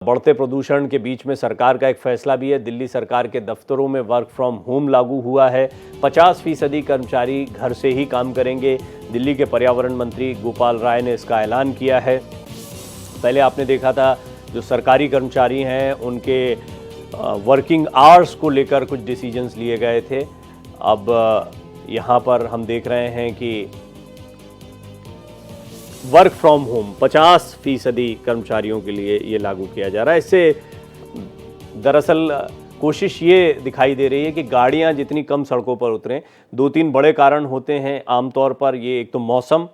बढ़ते प्रदूषण के बीच में सरकार का एक फैसला भी है। दिल्ली सरकार के दफ्तरों में वर्क फ्रॉम होम लागू हुआ है। 50% कर्मचारी घर से ही काम करेंगे। दिल्ली के पर्यावरण मंत्री गोपाल राय ने इसका ऐलान किया है। पहले आपने देखा था जो सरकारी कर्मचारी हैं उनके वर्किंग आवर्स को लेकर कुछ डिसीजंस लिए गए थे। अब यहाँ पर हम देख रहे हैं कि वर्क फ्रॉम होम 50% कर्मचारियों के लिए ये लागू किया जा रहा है। इससे दरअसल कोशिश ये दिखाई दे रही है कि गाड़ियां जितनी कम सड़कों पर उतरें। 2-3 बड़े कारण होते हैं आमतौर पर। ये एक तो मौसम,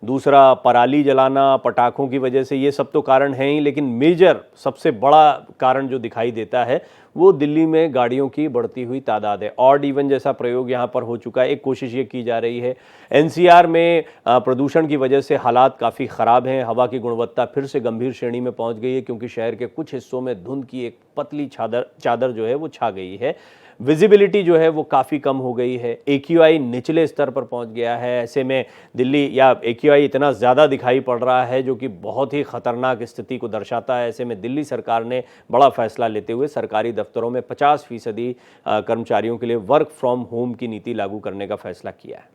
दूसरा पराली जलाना, पटाखों की वजह से, ये सब तो कारण हैं ही, लेकिन मेजर सबसे बड़ा कारण जो दिखाई देता है वो दिल्ली में गाड़ियों की बढ़ती हुई तादाद है। ऑड इवन जैसा प्रयोग यहाँ पर हो चुका है। एक कोशिश ये की जा रही है। एनसीआर में प्रदूषण की वजह से हालात काफ़ी ख़राब हैं। हवा की गुणवत्ता फिर से गंभीर श्रेणी में पहुँच गई है क्योंकि शहर के कुछ हिस्सों में धुंध की एक पतली चादर जो है वो छा गई है। विजिबिलिटी जो है वो काफ़ी कम हो गई है। AQI निचले स्तर पर पहुंच गया है। ऐसे में दिल्ली या AQI इतना ज़्यादा दिखाई पड़ रहा है जो कि बहुत ही ख़तरनाक स्थिति को दर्शाता है। ऐसे में दिल्ली सरकार ने बड़ा फैसला लेते हुए सरकारी दफ्तरों में 50% कर्मचारियों के लिए वर्क फ्रॉम होम की नीति लागू करने का फैसला किया है।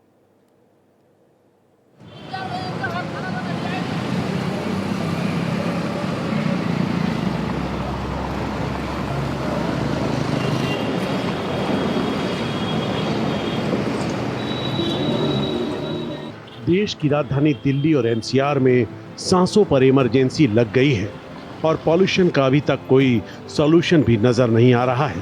देश की राजधानी दिल्ली और NCR में सांसों पर इमरजेंसी लग गई है और पॉल्यूशन का अभी तक कोई सॉल्यूशन भी नजर नहीं आ रहा है।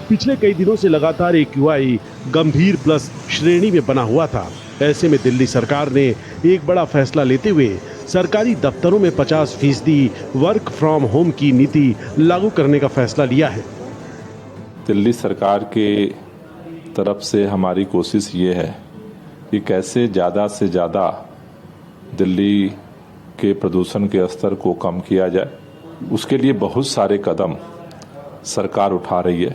पिछले कई दिनों से लगातार AQI गंभीर प्लस श्रेणी में बना हुआ था। ऐसे में दिल्ली सरकार ने एक बड़ा फैसला लेते हुए सरकारी दफ्तरों में 50% वर्क फ्रॉम होम की नीति लागू करने का फैसला लिया है। दिल्ली सरकार के तरफ से हमारी कोशिश ये है कि कैसे ज़्यादा से ज़्यादा दिल्ली के प्रदूषण के स्तर को कम किया जाए। उसके लिए बहुत सारे कदम सरकार उठा रही है।